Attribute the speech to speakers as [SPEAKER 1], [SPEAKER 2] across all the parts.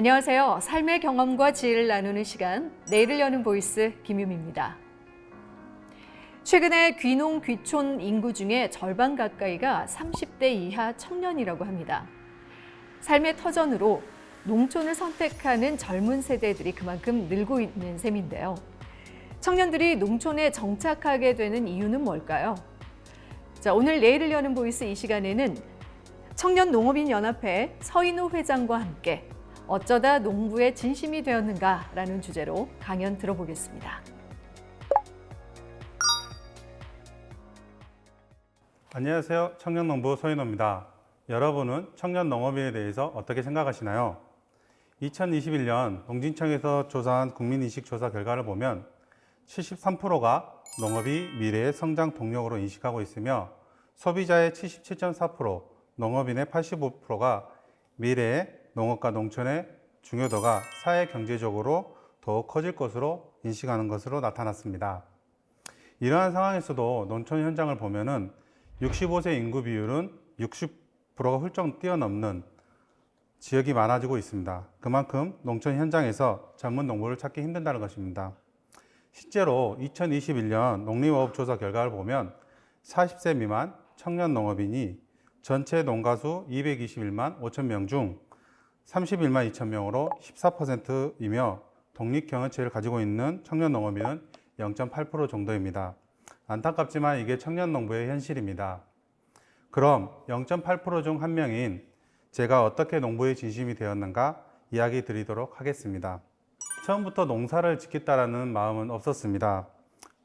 [SPEAKER 1] 안녕하세요. 삶의 경험과 지혜를 나누는 시간, 내일을 여는 보이스 김유미입니다. 최근에 귀농 귀촌 인구 중에 절반 가까이가 30대 이하 청년이라고 합니다. 삶의 터전으로 농촌을 선택하는 젊은 세대들이 그만큼 늘고 있는 셈인데요. 청년들이 농촌에 정착하게 되는 이유는 뭘까요? 자, 오늘 내일을 여는 보이스 이 시간에는 청년농업인연합회 서인우 회장과 함께 어쩌다 농부의 진심이 되었는가라는 주제로 강연 들어보겠습니다.
[SPEAKER 2] 안녕하세요. 청년농부 서인호입니다. 여러분은 청년농업인에 대해서 어떻게 생각하시나요? 2021년 농진청에서 조사한 국민인식조사 결과를 보면 73%가 농업이 미래의 성장 동력으로 인식하고 있으며 소비자의 77.4%, 농업인의 85%가 미래의 농업과 농촌의 중요도가 사회 경제적으로 더욱 커질 것으로 인식하는 것으로 나타났습니다. 이러한 상황에서도 농촌 현장을 보면은 65세 인구 비율은 60%가 훌쩍 뛰어넘는 지역이 많아지고 있습니다. 그만큼 농촌 현장에서 전문 농부를 찾기 힘든다는 것입니다. 실제로 2021년 농림어업조사 결과를 보면 40세 미만 청년 농업인이 전체 농가수 221만 5천 명 중 31만 2천 명으로 14%이며 독립경영체를 가지고 있는 청년 농업인은 0.8% 정도입니다. 안타깝지만 이게 청년 농부의 현실입니다. 그럼 0.8% 중 한 명인 제가 어떻게 농부의 진심이 되었는가 이야기 드리도록 하겠습니다. 처음부터 농사를 짓겠다라는 마음은 없었습니다.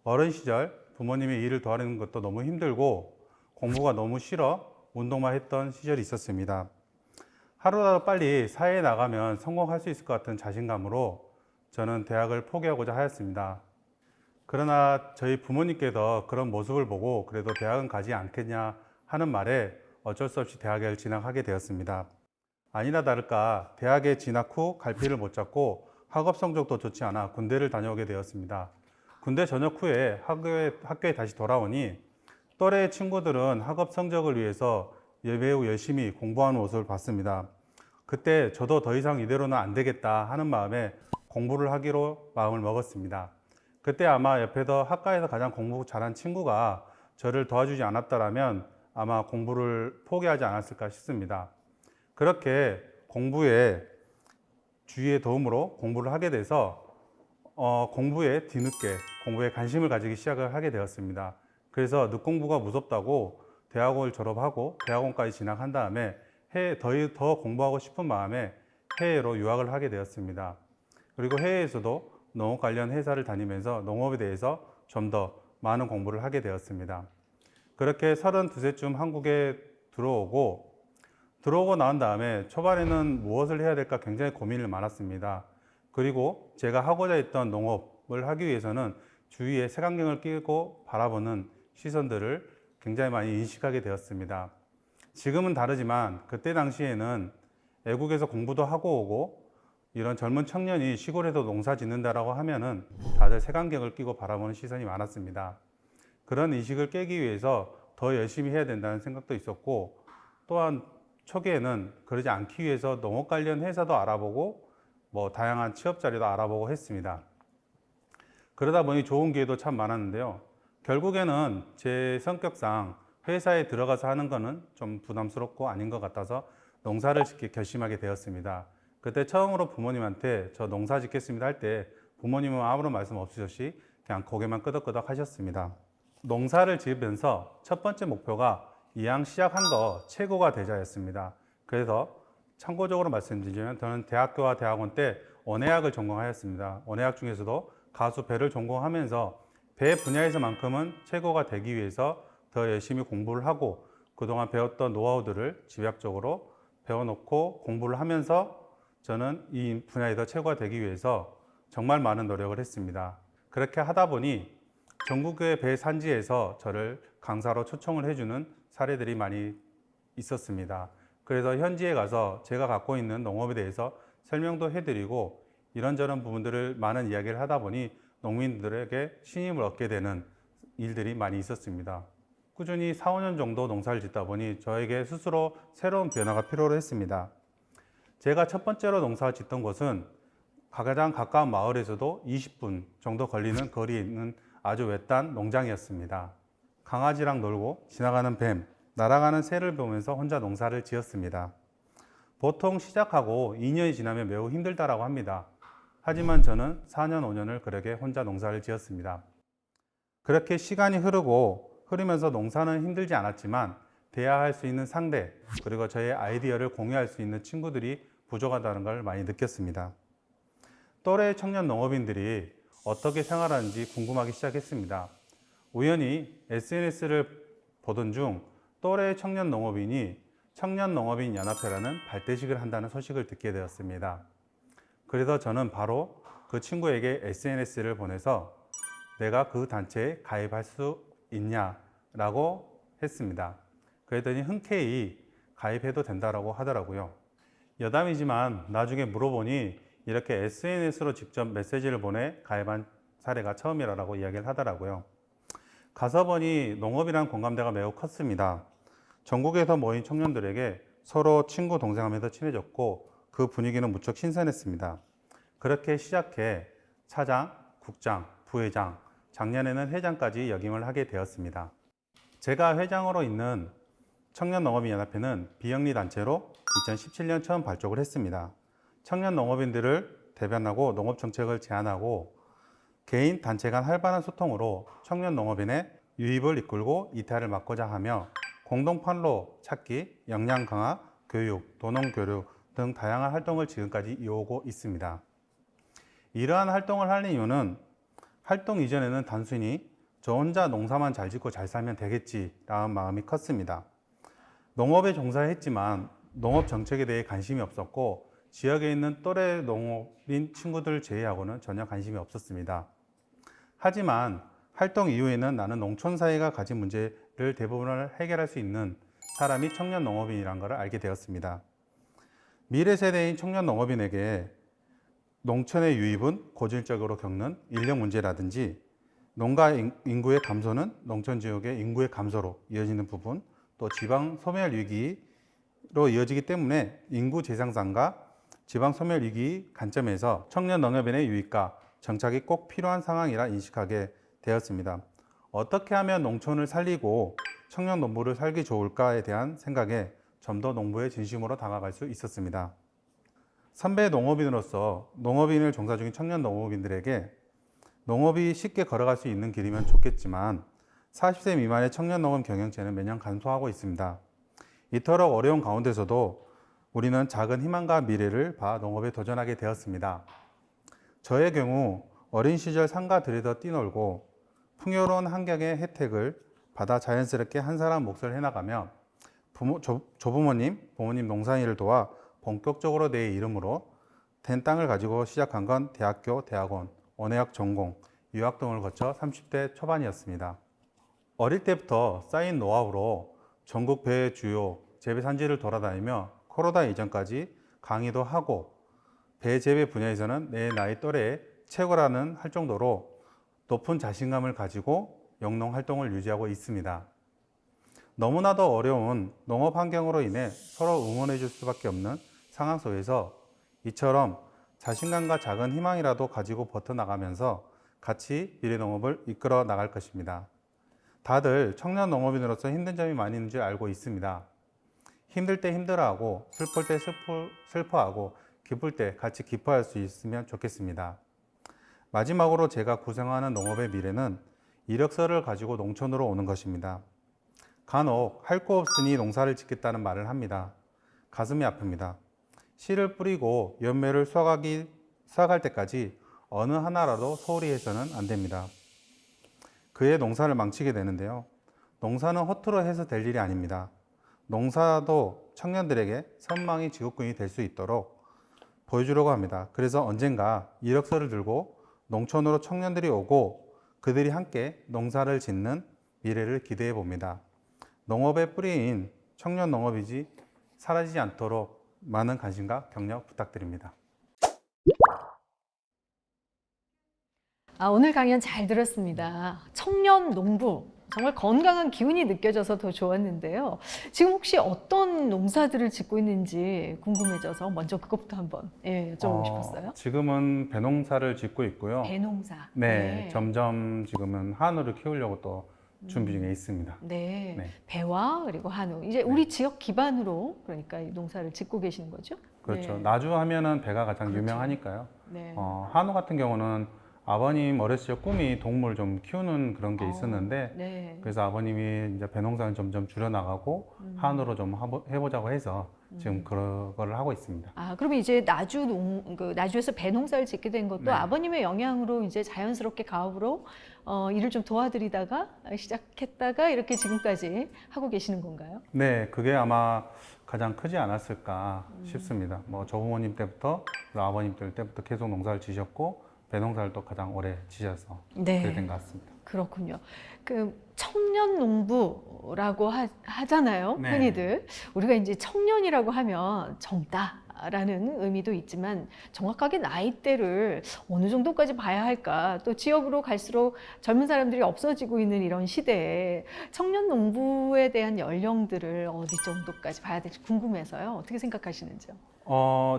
[SPEAKER 2] 어린 시절 부모님의 일을 도와주는 것도 너무 힘들고 공부가 너무 싫어 운동만 했던 시절이 있었습니다. 하루라도 빨리 사회에 나가면 성공할 수 있을 것 같은 자신감으로 저는 대학을 포기하고자 하였습니다. 그러나 저희 부모님께서 그런 모습을 보고 그래도 대학은 가지 않겠냐 하는 말에 어쩔 수 없이 대학에 진학하게 되었습니다. 아니나 다를까 대학에 진학 후 갈피를 못 잡고 학업 성적도 좋지 않아 군대를 다녀오게 되었습니다. 군대 전역 후에 학교에 다시 돌아오니 또래 친구들은 학업 성적을 위해서 매우 열심히 공부하는 모습을 봤습니다. 그때 저도 더 이상 이대로는 안 되겠다 하는 마음에 공부를 하기로 마음을 먹었습니다. 그때 아마 옆에서 학과에서 가장 공부 잘한 친구가 저를 도와주지 않았더라면 아마 공부를 포기하지 않았을까 싶습니다. 그렇게 공부에 주위의 도움으로 공부를 하게 돼서 공부에 뒤늦게 공부에 관심을 가지기 시작을 하게 되었습니다. 그래서 늦공부가 무섭다고 대학원을 졸업하고 대학원까지 진학한 다음에 더 공부하고 싶은 마음에 해외로 유학을 하게 되었습니다. 그리고 해외에서도 농업 관련 회사를 다니면서 농업에 대해서 좀 더 많은 공부를 하게 되었습니다. 그렇게 32세쯤 한국에 들어오고 나온 다음에 초반에는 무엇을 해야 될까 굉장히 고민을 많았습니다. 그리고 제가 하고자 했던 농업을 하기 위해서는 주위에 색안경을 끼고 바라보는 시선들을 굉장히 많이 인식하게 되었습니다. 지금은 다르지만 그때 당시에는 외국에서 공부도 하고 오고 이런 젊은 청년이 시골에서 농사 짓는다라고 하면은 다들 색안경을 끼고 바라보는 시선이 많았습니다. 그런 인식을 깨기 위해서 더 열심히 해야 된다는 생각도 있었고 또한 초기에는 그러지 않기 위해서 농업 관련 회사도 알아보고 다양한 취업 자리도 알아보고 했습니다. 그러다 보니 좋은 기회도 참 많았는데요. 결국에는 제 성격상 회사에 들어가서 하는 거는 좀 부담스럽고 아닌 것 같아서 농사를 짓기 결심하게 되었습니다. 그때 처음으로 부모님한테 저 농사 짓겠습니다 할 때 부모님은 아무런 말씀 없으셨이 그냥 고개만 끄덕끄덕 하셨습니다. 농사를 지으면서 첫 번째 목표가 이왕 시작한 거 최고가 되자였습니다. 그래서 참고적으로 말씀드리면 저는 대학교와 대학원 때 언해학을 전공하였습니다. 언해학 중에서도 가수 배를 전공하면서 배 분야에서만큼은 최고가 되기 위해서 더 열심히 공부를 하고 그동안 배웠던 노하우들을 집약적으로 배워놓고 공부를 하면서 저는 이 분야에서 최고가 되기 위해서 정말 많은 노력을 했습니다. 그렇게 하다 보니 전국의 배 산지에서 저를 강사로 초청을 해주는 사례들이 많이 있었습니다. 그래서 현지에 가서 제가 갖고 있는 농업에 대해서 설명도 해드리고 이런저런 부분들을 많은 이야기를 하다 보니 농민들에게 신임을 얻게 되는 일들이 많이 있었습니다. 꾸준히 4, 5년 정도 농사를 짓다 보니 저에게 스스로 새로운 변화가 필요로 했습니다. 제가 첫 번째로 농사 짓던 곳은 가장 가까운 마을에서도 20분 정도 걸리는 거리에 있는 아주 외딴 농장이었습니다. 강아지랑 놀고 지나가는 뱀, 날아가는 새를 보면서 혼자 농사를 지었습니다. 보통 시작하고 2년이 지나면 매우 힘들다라고 합니다. 하지만 저는 4년, 5년을 그렇게 혼자 농사를 지었습니다. 그렇게 시간이 흐르면서 농사는 힘들지 않았지만 대화할 수 있는 상대, 그리고 저의 아이디어를 공유할 수 있는 친구들이 부족하다는 걸 많이 느꼈습니다. 또래 청년 농업인들이 어떻게 생활하는지 궁금하기 시작했습니다. 우연히 SNS를 보던 중 또래 청년 농업인이 청년농업인 연합회라는 발대식을 한다는 소식을 듣게 되었습니다. 그래서 저는 바로 그 친구에게 SNS를 보내서 내가 그 단체에 가입할 수 있냐라고 했습니다. 그랬더니 흔쾌히 가입해도 된다고 하더라고요. 여담이지만 나중에 물어보니 이렇게 SNS로 직접 메시지를 보내 가입한 사례가 처음이라고 이야기를 하더라고요. 가서 보니 농업이란 공감대가 매우 컸습니다. 전국에서 모인 청년들에게 서로 친구 동생하면서 친해졌고 그 분위기는 무척 신선했습니다. 그렇게 시작해 차장, 국장, 부회장, 작년에는 회장까지 역임을 하게 되었습니다. 제가 회장으로 있는 청년농업인연합회는 비영리 단체로 2017년 처음 발족을 했습니다. 청년 농업인들을 대변하고 농업정책을 제안하고 개인, 단체 간 활발한 소통으로 청년 농업인의 유입을 이끌고 이탈을 막고자 하며 공동판로 찾기, 역량 강화, 교육, 도농교류 등 다양한 활동을 지금까지 이어오고 있습니다. 이러한 활동을 하는 이유는 활동 이전에는 단순히 저 혼자 농사만 잘 짓고 잘 살면 되겠지라는 마음이 컸습니다. 농업에 종사했지만 농업 정책에 대해 관심이 없었고 지역에 있는 또래 농업인 친구들 제외하고는 전혀 관심이 없었습니다. 하지만 활동 이후에는 나는 농촌 사회가 가진 문제를 대부분을 해결할 수 있는 사람이 청년 농업인이라는 것을 알게 되었습니다. 미래 세대인 청년 농업인에게 농촌의 유입은 고질적으로 겪는 인력 문제라든지 농가 인구의 감소는 농촌 지역의 인구의 감소로 이어지는 부분, 또 지방 소멸 위기로 이어지기 때문에 인구 재생산과 지방 소멸 위기 관점에서 청년 농업인의 유입과 정착이 꼭 필요한 상황이라 인식하게 되었습니다. 어떻게 하면 농촌을 살리고 청년 농부를 살기 좋을까에 대한 생각에 좀 더 농부의 진심으로 다가갈 수 있었습니다. 선배 농업인으로서 농업인을 종사 중인 청년 농업인들에게 농업이 쉽게 걸어갈 수 있는 길이면 좋겠지만 40세 미만의 청년 농업 경영체는 매년 감소하고 있습니다. 이토록 어려운 가운데서도 우리는 작은 희망과 미래를 봐 농업에 도전하게 되었습니다. 저의 경우 어린 시절 산과 들에서 뛰놀고 풍요로운 환경의 혜택을 받아 자연스럽게 한 사람 몫을 해나가며 조부모님, 부모님 농사일을 도와 본격적으로 내 이름으로 된 땅을 가지고 시작한 건 대학교, 대학원, 언어학 전공, 유학 등을 거쳐 30대 초반이었습니다. 어릴 때부터 쌓인 노하우로 전국 배 주요 재배 산지를 돌아다니며 코로나 이전까지 강의도 하고 배 재배 분야에서는 내 나이 또래의 최고라는 할 정도로 높은 자신감을 가지고 영농 활동을 유지하고 있습니다. 너무나도 어려운 농업 환경으로 인해 서로 응원해 줄 수밖에 없는 상황 속에서 이처럼 자신감과 작은 희망이라도 가지고 버텨나가면서 같이 미래 농업을 이끌어 나갈 것입니다. 다들 청년 농업인으로서 힘든 점이 많이 있는 줄 알고 있습니다. 힘들 때 힘들어하고 슬플 때 슬퍼하고 기쁠 때 같이 기뻐할 수 있으면 좋겠습니다. 마지막으로 제가 구상하는 농업의 미래는 이력서를 가지고 농촌으로 오는 것입니다. 간혹 할 거 없으니 농사를 짓겠다는 말을 합니다. 가슴이 아픕니다. 씨를 뿌리고 열매를 수확할 때까지 어느 하나라도 소홀히 해서는 안 됩니다. 그의 농사를 망치게 되는데요. 농사는 허투루 해서 될 일이 아닙니다. 농사도 청년들에게 선망의 직업군이 될 수 있도록 보여주려고 합니다. 그래서 언젠가 이력서를 들고 농촌으로 청년들이 오고 그들이 함께 농사를 짓는 미래를 기대해 봅니다. 농업의 뿌리인 청년 농업이지 사라지지 않도록 많은 관심과 격려 부탁드립니다.
[SPEAKER 1] 오늘 강연 잘 들었습니다. 청년 농부, 정말 건강한 기운이 느껴져서 더 좋았는데요. 지금 혹시 어떤 농사들을 짓고 있는지 궁금해져서 먼저 그것부터 한번 여쭤보고 싶었어요.
[SPEAKER 2] 지금은 배농사를 짓고 있고요.
[SPEAKER 1] 배농사.
[SPEAKER 2] 네, 점점 지금은 한우를 키우려고 또 준비 중에 있습니다.
[SPEAKER 1] 네,
[SPEAKER 2] 네.
[SPEAKER 1] 배와 그리고 한우. 이제 우리 지역 기반으로 그러니까 이 농사를 짓고 계시는 거죠?
[SPEAKER 2] 그렇죠.
[SPEAKER 1] 네.
[SPEAKER 2] 나주 하면은 배가 가장
[SPEAKER 1] 그렇죠.
[SPEAKER 2] 유명하니까요.
[SPEAKER 1] 네.
[SPEAKER 2] 한우 같은 경우는 아버님 어렸을 때 꿈이 동물 좀 키우는 그런 게 있었는데
[SPEAKER 1] 네.
[SPEAKER 2] 그래서 아버님이 이제 배농사는 점점 줄여나가고 한우로 좀 해보자고 해서 지금 그거를 하고 있습니다.
[SPEAKER 1] 아, 그러면 이제 나주에서 배농사를 짓게 된 것도
[SPEAKER 2] 네.
[SPEAKER 1] 아버님의 영향으로 이제 자연스럽게 가업으로 일을 좀 도와드리다가 시작했다가 이렇게 지금까지 하고 계시는 건가요?
[SPEAKER 2] 네, 그게 아마 가장 크지 않았을까 싶습니다. 뭐 조부모님 때부터 그리고 아버님 때부터 계속 농사를 지셨고 배농사를 또 가장 오래 지셔서
[SPEAKER 1] 네.
[SPEAKER 2] 그렇게 된 것 같습니다.
[SPEAKER 1] 그렇군요. 그 청년 농부라고 하잖아요.
[SPEAKER 2] 네.
[SPEAKER 1] 흔히들 우리가 이제 청년이라고 하면 젊다라는 의미도 있지만 정확하게 나이대를 어느 정도까지 봐야 할까? 또 지역으로 갈수록 젊은 사람들이 없어지고 있는 이런 시대에 청년 농부에 대한 연령들을 어디 정도까지 봐야 될지 궁금해서요. 어떻게 생각하시는지요?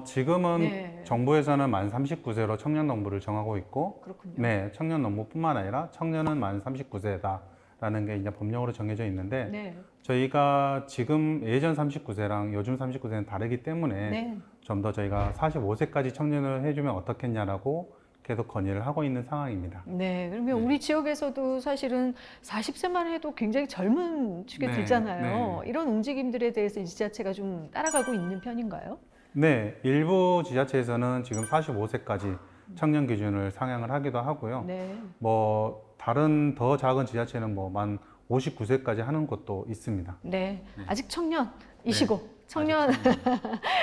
[SPEAKER 2] 지금은
[SPEAKER 1] 네.
[SPEAKER 2] 정부에서는 만 39세로 청년 농부를 정하고 있고
[SPEAKER 1] 그렇군요.
[SPEAKER 2] 네, 청년 농부뿐만 아니라 청년은 만 39세다라는 게 이제 법령으로 정해져 있는데
[SPEAKER 1] 네.
[SPEAKER 2] 저희가 지금 예전 39세랑 요즘 39세는 다르기 때문에
[SPEAKER 1] 네.
[SPEAKER 2] 좀 더 저희가 45세까지 청년을 해주면 어떻겠냐라고 계속 건의를 하고 있는 상황입니다.
[SPEAKER 1] 네, 그러면
[SPEAKER 2] 네.
[SPEAKER 1] 우리 지역에서도 사실은 40세만 해도 굉장히 젊은 축에
[SPEAKER 2] 네,
[SPEAKER 1] 들잖아요. 이런 움직임들에 대해서 이 지자체가 좀 따라가고 있는 편인가요?
[SPEAKER 2] 네, 일부 지자체에서는 지금 45세까지 청년 기준을 상향을 하기도 하고요.
[SPEAKER 1] 네.
[SPEAKER 2] 뭐 다른 더 작은 지자체는 뭐 만 59세까지 하는 곳도 있습니다.
[SPEAKER 1] 네,
[SPEAKER 2] 네.
[SPEAKER 1] 아직 청년이시고 청년
[SPEAKER 2] 아직 청년.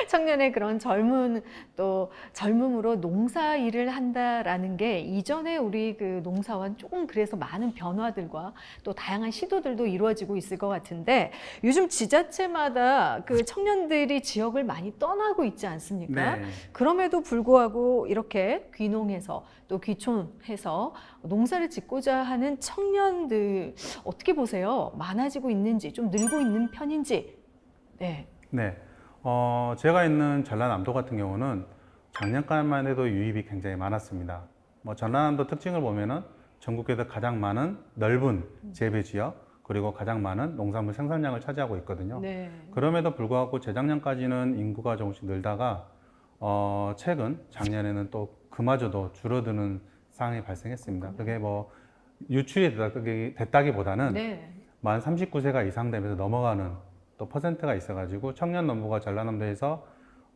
[SPEAKER 1] 청년의 그런 젊음으로 농사 일을 한다라는 게 이전에 우리 그 농사와는 조금 그래서 많은 변화들과 또 다양한 시도들도 이루어지고 있을 것 같은데 요즘 지자체마다 그 청년들이 지역을 많이 떠나고 있지 않습니까?
[SPEAKER 2] 네.
[SPEAKER 1] 그럼에도 불구하고 이렇게 귀농해서 또 귀촌해서 농사를 짓고자 하는 청년들 어떻게 보세요? 많아지고 있는지 좀 늘고 있는 편인지. 네.
[SPEAKER 2] 네. 제가 있는 전라남도 같은 경우는 작년까지만 해도 유입이 굉장히 많았습니다. 뭐 전라남도 특징을 보면은 전국에서 가장 많은 넓은 재배 지역 그리고 가장 많은 농산물 생산량을 차지하고 있거든요.
[SPEAKER 1] 네.
[SPEAKER 2] 그럼에도 불구하고 재작년까지는 인구가 조금씩 늘다가 최근 작년에는 또 그마저도 줄어드는 상황이 발생했습니다. 그게 뭐 유출이 됐다기보다는
[SPEAKER 1] 네.
[SPEAKER 2] 만 39세가 이상 되면서 넘어가는 또 퍼센트가 있어가지고 청년 농부가 전라남도에서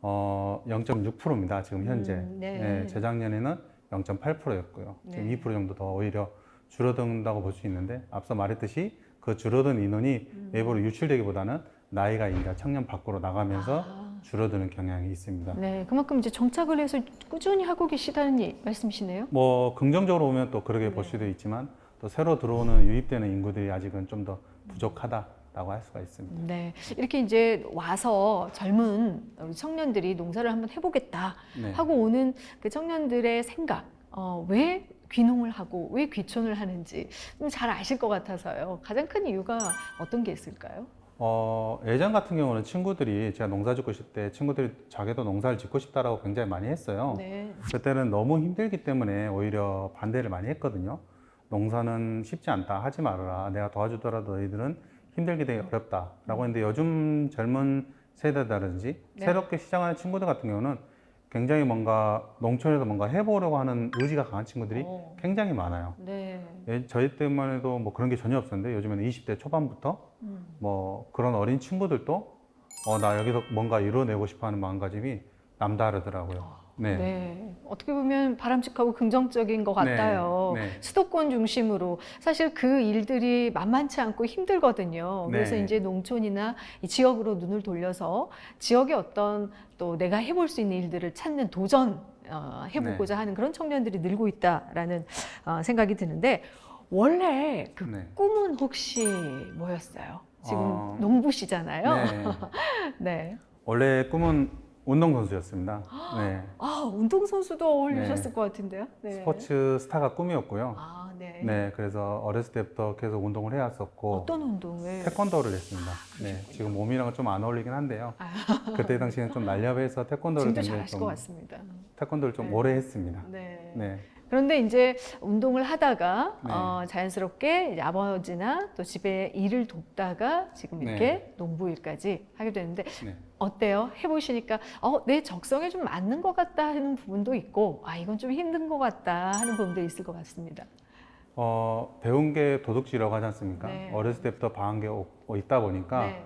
[SPEAKER 2] 0.6%입니다. 지금 현재.
[SPEAKER 1] 네.
[SPEAKER 2] 재작년에는 0.8%였고요. 지금
[SPEAKER 1] 네.
[SPEAKER 2] 2% 정도 더 오히려 줄어든다고 볼 수 있는데 앞서 말했듯이 그 줄어든 인원이 외부로 유출되기보다는 나이가 이제 청년 밖으로 나가면서 줄어드는 경향이 있습니다.
[SPEAKER 1] 네, 그만큼 이제 정착을 해서 꾸준히 하고 계시다는 말씀이시네요.
[SPEAKER 2] 뭐 긍정적으로 보면 또 그렇게 볼 수도 있지만 또 새로 들어오는 유입되는 인구들이 아직은 좀 더 부족하다라고 할 수가 있습니다.
[SPEAKER 1] 네, 이렇게 이제 와서 젊은 우리 청년들이 농사를 한번 해보겠다
[SPEAKER 2] 네.
[SPEAKER 1] 하고 오는 그 청년들의 생각, 왜 귀농을 하고 왜 귀촌을 하는지 좀 잘 아실 것 같아서요. 가장 큰 이유가 어떤 게 있을까요?
[SPEAKER 2] 예전 같은 경우는 친구들이 제가 농사 짓고 싶을 때 친구들이 자기도 농사를 짓고 싶다라고 굉장히 많이 했어요.
[SPEAKER 1] 네,
[SPEAKER 2] 그때는 너무 힘들기 때문에 오히려 반대를 많이 했거든요. 농사는 쉽지 않다. 하지 말아라. 내가 도와주더라도 너희들은 힘들게 되게 어렵다라고 했는데 요즘 젊은 세대라든지
[SPEAKER 1] 네.
[SPEAKER 2] 새롭게 시작하는 친구들 같은 경우는 굉장히 뭔가 농촌에서 뭔가 해보려고 하는 의지가 강한 친구들이 굉장히 많아요.
[SPEAKER 1] 네,
[SPEAKER 2] 저희 때만 해도 뭐 그런 게 전혀 없었는데 요즘에는 20대 초반부터 뭐 그런 어린 친구들도 나 여기서 뭔가 이뤄내고 싶어 하는 마음가짐이 남다르더라고요. 네.
[SPEAKER 1] 네, 어떻게 보면 바람직하고 긍정적인 것 같아요.
[SPEAKER 2] 네.
[SPEAKER 1] 수도권 중심으로 사실 그 일들이 만만치 않고 힘들거든요. 그래서
[SPEAKER 2] 네.
[SPEAKER 1] 이제 농촌이나 이 지역으로 눈을 돌려서 지역의 어떤 또 내가 해볼 수 있는 일들을 찾는 도전 해보고자 하는 그런 청년들이 늘고 있다라는 생각이 드는데 원래 그
[SPEAKER 2] 네.
[SPEAKER 1] 꿈은 혹시 뭐였어요? 지금
[SPEAKER 2] 어,
[SPEAKER 1] 농부시잖아요.
[SPEAKER 2] 네.
[SPEAKER 1] 네.
[SPEAKER 2] 원래 꿈은 운동선수였습니다. 네.
[SPEAKER 1] 아, 운동선수도 어울리셨을
[SPEAKER 2] 네.
[SPEAKER 1] 것 같은데요? 네.
[SPEAKER 2] 스포츠 스타가 꿈이었고요.
[SPEAKER 1] 아, 네.
[SPEAKER 2] 네, 그래서 어렸을 때부터 계속 운동을 해왔었고
[SPEAKER 1] 어떤 운동을?
[SPEAKER 2] 태권도를 했습니다. 네, 지금 몸이랑은 좀 안 어울리긴 한데요. 그때 당시에는 좀 날렵해서 태권도를
[SPEAKER 1] 지금도
[SPEAKER 2] 굉장히
[SPEAKER 1] 잘하실 것 같습니다.
[SPEAKER 2] 태권도를 좀
[SPEAKER 1] 네.
[SPEAKER 2] 오래 했습니다.
[SPEAKER 1] 네.
[SPEAKER 2] 네,
[SPEAKER 1] 그런데 이제 운동을 하다가
[SPEAKER 2] 네.
[SPEAKER 1] 자연스럽게 이제 아버지나 또 집에 일을 돕다가 지금 이렇게
[SPEAKER 2] 네.
[SPEAKER 1] 농부 일까지 하게 되는데
[SPEAKER 2] 네.
[SPEAKER 1] 어때요? 해보시니까 내 적성에 좀 맞는 것 같다 하는 부분도 있고 이건 좀 힘든 것 같다 하는 부분도 있을 것 같습니다.
[SPEAKER 2] 배운 게 도둑질이라고 하지 않습니까?
[SPEAKER 1] 네.
[SPEAKER 2] 어렸을 때부터 봐온 게 있다 보니까
[SPEAKER 1] 네.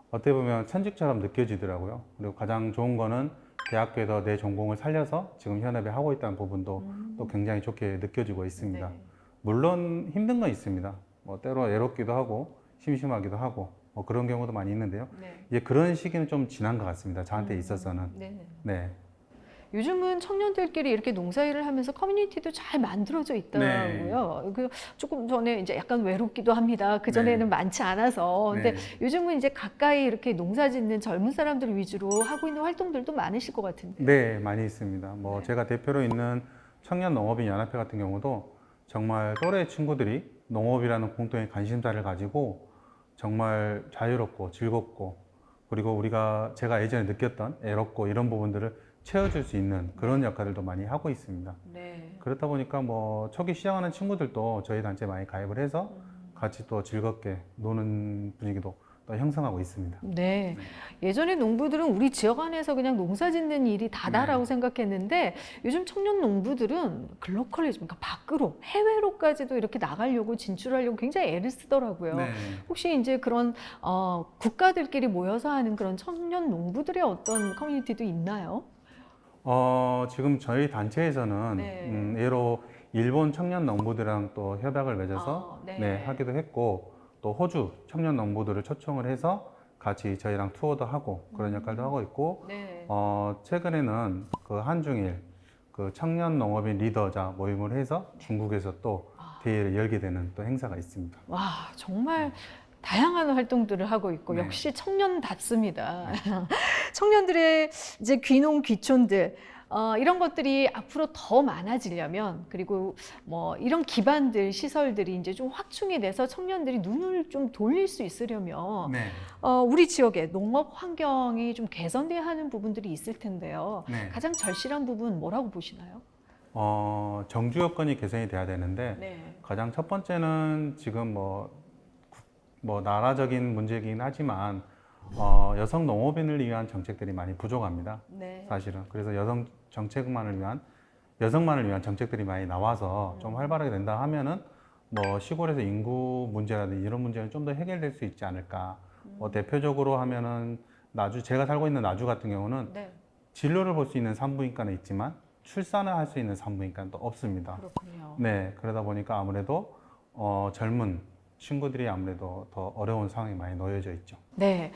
[SPEAKER 2] 어떻게 보면 천직처럼 느껴지더라고요. 그리고 가장 좋은 거는 대학교에서 내 전공을 살려서 지금 현업에 하고 있다는 부분도 또 굉장히 좋게 느껴지고 있습니다.
[SPEAKER 1] 네.
[SPEAKER 2] 물론 힘든 건 있습니다. 뭐 때로 외롭기도 하고 심심하기도 하고 뭐 그런 경우도 많이 있는데요.
[SPEAKER 1] 네.
[SPEAKER 2] 이제 그런 시기는 좀 지난 것 같습니다. 저한테 있어서는.
[SPEAKER 1] 네.
[SPEAKER 2] 네.
[SPEAKER 1] 요즘은 청년들끼리 이렇게 농사일을 하면서 커뮤니티도 잘 만들어져 있더라고요. 그 조금 전에 이제 약간 외롭기도 합니다. 그 전에는
[SPEAKER 2] 네.
[SPEAKER 1] 많지 않아서. 근데
[SPEAKER 2] 네.
[SPEAKER 1] 요즘은 이제 가까이 이렇게 농사 짓는 젊은 사람들 위주로 하고 있는 활동들도 많으실 것 같은데.
[SPEAKER 2] 네, 많이 있습니다. 뭐
[SPEAKER 1] 네.
[SPEAKER 2] 제가 대표로 있는 청년 농업인 연합회 같은 경우도 정말 또래 친구들이 농업이라는 공통의 관심사를 가지고 정말 자유롭고 즐겁고 그리고 제가 예전에 느꼈던 애롭고 이런 부분들을 채워줄 수 있는 그런 역할들도 많이 하고 있습니다.
[SPEAKER 1] 네.
[SPEAKER 2] 그렇다 보니까 뭐 초기 시작하는 친구들도 저희 단체에 많이 가입을 해서 같이 또 즐겁게 노는 분위기도 또 형성하고 있습니다.
[SPEAKER 1] 네. 예전에 농부들은 우리 지역 안에서 그냥 농사 짓는 일이 다다라고
[SPEAKER 2] 네.
[SPEAKER 1] 생각했는데 요즘 청년 농부들은 글로컬리즘, 그러니까 밖으로, 해외로까지도 이렇게 나가려고 진출하려고 굉장히 애를 쓰더라고요.
[SPEAKER 2] 네.
[SPEAKER 1] 혹시 이제 그런 국가들끼리 모여서 하는 그런 청년 농부들의 어떤 커뮤니티도 있나요?
[SPEAKER 2] 지금 저희 단체에서는
[SPEAKER 1] 네.
[SPEAKER 2] 예로 일본 청년 농부들이랑 또 협약을 맺어서
[SPEAKER 1] 네.
[SPEAKER 2] 하기도 했고 또 호주 청년 농부들을 초청을 해서 같이 저희랑 투어도 하고 그런 역할도 하고 있고
[SPEAKER 1] 네.
[SPEAKER 2] 최근에는 그 한중일 그 청년 농업인 리더자 모임을 해서 중국에서 또 대회를 열게 되는 또 행사가 있습니다.
[SPEAKER 1] 와, 정말 다양한 활동들을 하고 있고
[SPEAKER 2] 네.
[SPEAKER 1] 역시 청년답습니다. 청년들의 이제 귀농 귀촌들 이런 것들이 앞으로 더 많아지려면 그리고 뭐 이런 기반들 시설들이 이제 좀 확충이 돼서 청년들이 눈을 좀 돌릴 수 있으려면
[SPEAKER 2] 네.
[SPEAKER 1] 우리 지역의 농업 환경이 좀 개선돼야 하는 부분들이 있을 텐데요.
[SPEAKER 2] 네.
[SPEAKER 1] 가장 절실한 부분 뭐라고 보시나요?
[SPEAKER 2] 정주 여건이 개선이 돼야 되는데
[SPEAKER 1] 네.
[SPEAKER 2] 가장 첫 번째는 지금 뭐 나라적인 문제이긴 하지만 여성 농업인을 위한 정책들이 많이 부족합니다.
[SPEAKER 1] 네.
[SPEAKER 2] 사실은 그래서 여성만을 위한 정책들이 많이 나와서 좀 활발하게 된다 하면은 뭐 시골에서 인구 문제라든지 이런 문제는 좀 더 해결될 수 있지 않을까. 뭐 대표적으로 하면은 제가 살고 있는 나주 같은 경우는
[SPEAKER 1] 네.
[SPEAKER 2] 진료를 볼 수 있는 산부인과는 있지만 출산을 할 수 있는 산부인과는 또 없습니다.
[SPEAKER 1] 그렇군요.
[SPEAKER 2] 네, 그러다 보니까 아무래도 젊은 친구들이 아무래도 더 어려운 상황에 많이 놓여져 있죠.
[SPEAKER 1] 네,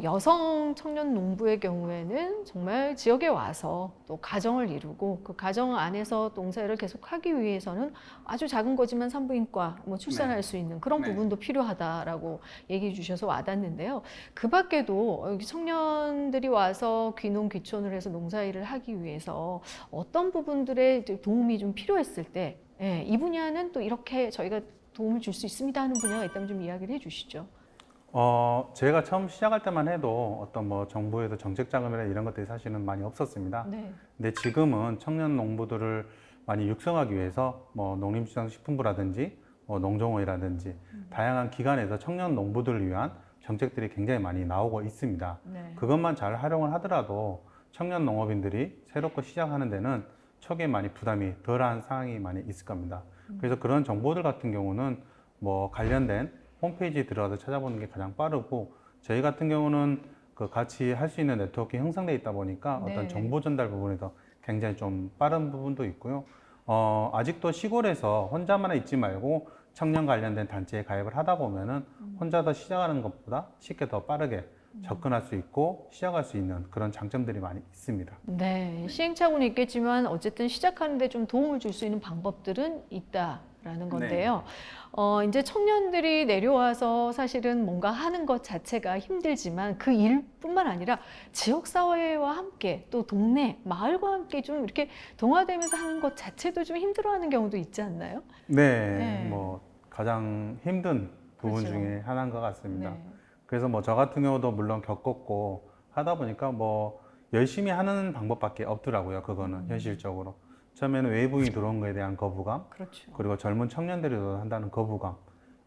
[SPEAKER 1] 여성 청년 농부의 경우에는 정말 지역에 와서 또 가정을 이루고 그 가정 안에서 농사를 계속하기 위해서는 아주 작은 거지만 산부인과 뭐 출산할 수 있는 그런
[SPEAKER 2] 네.
[SPEAKER 1] 부분도 필요하다라고 얘기해 주셔서 와닿는데요. 그 밖에도 여기 청년들이 와서 귀농 귀촌을 해서 농사일을 하기 위해서 어떤 부분들의 도움이 좀 필요했을 때, 이 분야는 또 이렇게 저희가 도움을 줄 수 있습니다 하는 분야가 있다면 좀 이야기를 해주시죠.
[SPEAKER 2] 제가 처음 시작할 때만 해도 어떤 뭐 정부에서 정책 자금이나 이런 것들이 사실은 많이 없었습니다.
[SPEAKER 1] 네.
[SPEAKER 2] 근데 지금은 청년 농부들을 많이 육성하기 위해서 뭐 농림수산식품부라든지 뭐 농정원이라든지 다양한 기관에서 청년 농부들을 위한 정책들이 굉장히 많이 나오고 있습니다.
[SPEAKER 1] 네.
[SPEAKER 2] 그것만 잘 활용을 하더라도 청년 농업인들이 새롭게 시작하는 데는 초기에 많이 부담이 덜한 상황이 많이 있을 겁니다. 그래서 그런 정보들 같은 경우는 뭐 관련된 홈페이지에 들어가서 찾아보는 게 가장 빠르고 저희 같은 경우는 그 같이 할 수 있는 네트워크가 형성되어 있다 보니까
[SPEAKER 1] 네.
[SPEAKER 2] 어떤 정보 전달 부분에서 굉장히 좀 빠른 부분도 있고요. 아직도 시골에서 혼자만 있지 말고 청년 관련된 단체에 가입을 하다 보면은 혼자 시작하는 것보다 쉽게 더 빠르게 접근할 수 있고 시작할 수 있는 그런 장점들이 많이 있습니다.
[SPEAKER 1] 네, 시행착오는 있겠지만 어쨌든 시작하는데 좀 도움을 줄 수 있는 방법들은 있다. 있다라는 건데요. 이제 청년들이 내려와서 사실은 뭔가 하는 것 자체가 힘들지만 그 일뿐만 아니라 지역사회와 함께 또 동네, 마을과 함께 좀 이렇게 동화되면서 하는 것 자체도 좀 힘들어하는 경우도 있지 않나요?
[SPEAKER 2] 네,
[SPEAKER 1] 네.
[SPEAKER 2] 뭐 가장 힘든 부분
[SPEAKER 1] 그렇죠.
[SPEAKER 2] 중에 하나인 것 같습니다.
[SPEAKER 1] 네.
[SPEAKER 2] 그래서 뭐 저 같은 경우도 물론 겪었고 하다 보니까 뭐 열심히 하는 방법밖에 없더라고요. 그거는 현실적으로. 처음에는 외부인이 들어온 거에 대한 거부감,
[SPEAKER 1] 그렇죠.
[SPEAKER 2] 그리고 젊은 청년들이 한다는 거부감.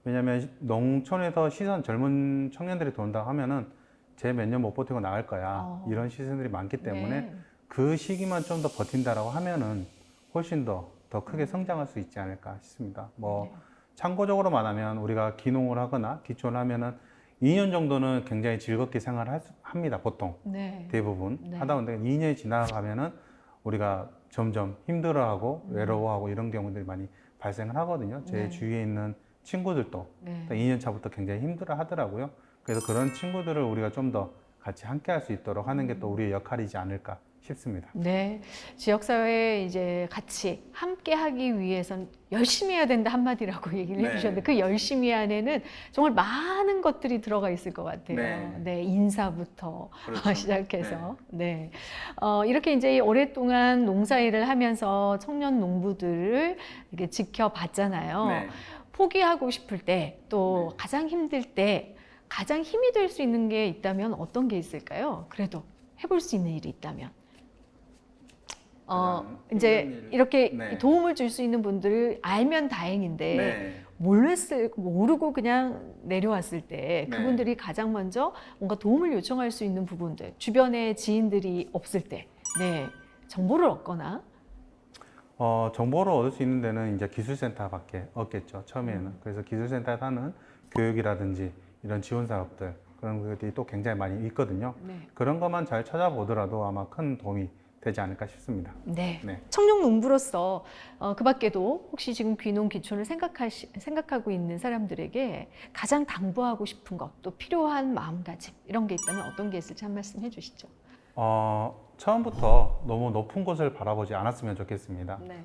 [SPEAKER 2] 왜냐하면 농촌에서 젊은 청년들이 들어온다고 하면은 쟤 몇 년 못 버티고 나갈 거야. 이런 시선들이 많기 때문에
[SPEAKER 1] 네.
[SPEAKER 2] 그 시기만 좀 더 버틴다라고 하면은 훨씬 더 크게 성장할 수 있지 않을까 싶습니다. 뭐 참고적으로 말하면 우리가 기농을 하거나 기촌을 하면은 2년 정도는 굉장히 즐겁게 생활을 합니다. 보통
[SPEAKER 1] 네.
[SPEAKER 2] 대부분
[SPEAKER 1] 네.
[SPEAKER 2] 하다 보니까 2년이 지나가면은 우리가 점점 힘들어하고 외로워하고 이런 경우들이 많이 발생을 하거든요. 제
[SPEAKER 1] 네.
[SPEAKER 2] 주위에 있는 친구들도
[SPEAKER 1] 네.
[SPEAKER 2] 2년 차부터 굉장히 힘들어 하더라고요. 그래서 그런 친구들을 우리가 좀 더 같이 함께 할 수 있도록 하는 게 또 우리의 역할이지 않을까 싶습니다.
[SPEAKER 1] 네, 지역사회에 이제 같이 함께 하기 위해선 열심히 해야 된다 한마디라고 얘기를
[SPEAKER 2] 네.
[SPEAKER 1] 해주셨는데 그 열심히 안에는 정말 많은 것들이 들어가 있을 것 같아요.
[SPEAKER 2] 네.
[SPEAKER 1] 네, 인사부터
[SPEAKER 2] 그렇죠.
[SPEAKER 1] 시작해서. 네. 이렇게 이제 오랫동안 농사일을 하면서 청년 농부들을 이렇게 지켜봤잖아요.
[SPEAKER 2] 네.
[SPEAKER 1] 포기하고 싶을 때 또 가장 힘들 때 가장 힘이 될 수 있는 게 있다면 어떤 게 있을까요? 그래도 해볼 수 있는 일이 있다면.
[SPEAKER 2] 가장
[SPEAKER 1] 이제
[SPEAKER 2] 힘든 일.
[SPEAKER 1] 이렇게
[SPEAKER 2] 네.
[SPEAKER 1] 도움을 줄 수 있는 분들을 알면 다행인데 모르고 그냥 내려왔을 때
[SPEAKER 2] 네.
[SPEAKER 1] 그분들이 가장 먼저 뭔가 도움을 요청할 수 있는 부분들, 주변에 지인들이 없을 때, 네, 정보를 얻거나,
[SPEAKER 2] 정보를 얻을 수 있는 데는 이제 기술센터밖에 없겠죠, 처음에는. 그래서 기술센터에서 하는 교육이라든지 이런 지원 사업들, 그런 것들이 또 굉장히 많이 있거든요.
[SPEAKER 1] 네.
[SPEAKER 2] 그런 것만 잘 찾아보더라도 아마 큰 도움이 되지 않을까 싶습니다.
[SPEAKER 1] 네.
[SPEAKER 2] 네.
[SPEAKER 1] 청년 농부로서 그 밖에도 혹시 지금 귀농 귀촌을 생각하고 있는 사람들에게 가장 당부하고 싶은 것, 또 필요한 마음가짐 이런 게 있다면 어떤 게 있을지 한 말씀 해주시죠.
[SPEAKER 2] 처음부터 너무 높은 곳을 바라보지 않았으면 좋겠습니다.
[SPEAKER 1] 네.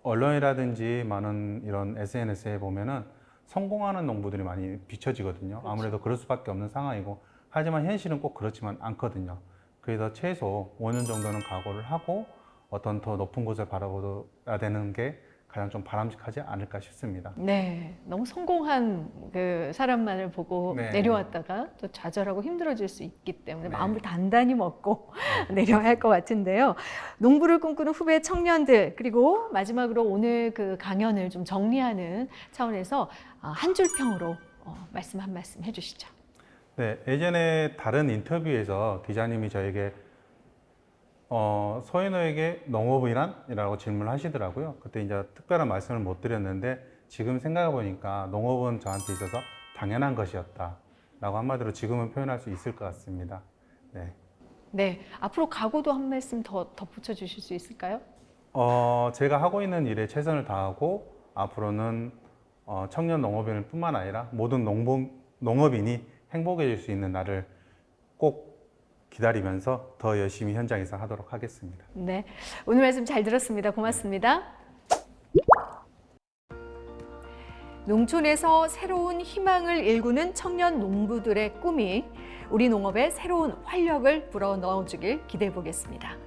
[SPEAKER 2] 언론이라든지 많은 이런 SNS에 보면은 성공하는 농부들이 많이 비춰지거든요.
[SPEAKER 1] 그렇죠.
[SPEAKER 2] 아무래도 그럴 수밖에 없는 상황이고, 하지만 현실은 꼭 그렇지만 않거든요. 그래서 최소 5년 정도는 각오를 하고 어떤 더 높은 곳을 바라봐야 되는 게 가장 좀 바람직하지 않을까 싶습니다.
[SPEAKER 1] 네, 너무 성공한 그 사람만을 보고
[SPEAKER 2] 네.
[SPEAKER 1] 내려왔다가 또 좌절하고 힘들어질 수 있기 때문에
[SPEAKER 2] 네.
[SPEAKER 1] 마음을 단단히 먹고 내려야 할 것 같은데요. 농부를 꿈꾸는 후배 청년들, 그리고 마지막으로 오늘 그 강연을 좀 정리하는 차원에서 한 줄 평으로 말씀 한 말씀 해주시죠.
[SPEAKER 2] 네, 예전에 다른 인터뷰에서 기자님이 저에게 소인호에게 농업이란? 이라고 질문을 하시더라고요. 그때 이제 특별한 말씀을 못 드렸는데 지금 생각해 보니까 농업은 저한테 있어서 당연한 것이었다 라고 한마디로 지금은 표현할 수 있을 것 같습니다. 네.
[SPEAKER 1] 네, 앞으로 각오도 한 말씀 더 덧붙여 주실 수 있을까요?
[SPEAKER 2] 제가 하고 있는 일에 최선을 다하고 앞으로는 청년 농업인을 뿐만 아니라 모든 농업인이 행복해질 수 있는 날을 꼭 기다리면서 더 열심히 현장에서 하도록 하겠습니다.
[SPEAKER 1] 네, 오늘 말씀 잘 들었습니다. 고맙습니다. 농촌에서 새로운 희망을 일구는 청년 농부들의 꿈이 우리 농업에 새로운 활력을 불어넣어주길 기대해 보겠습니다.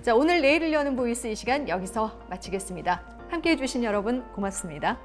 [SPEAKER 1] 자, 오늘 내일을 여는 보이스 이 시간 여기서 마치겠습니다. 함께해 주신 여러분 고맙습니다.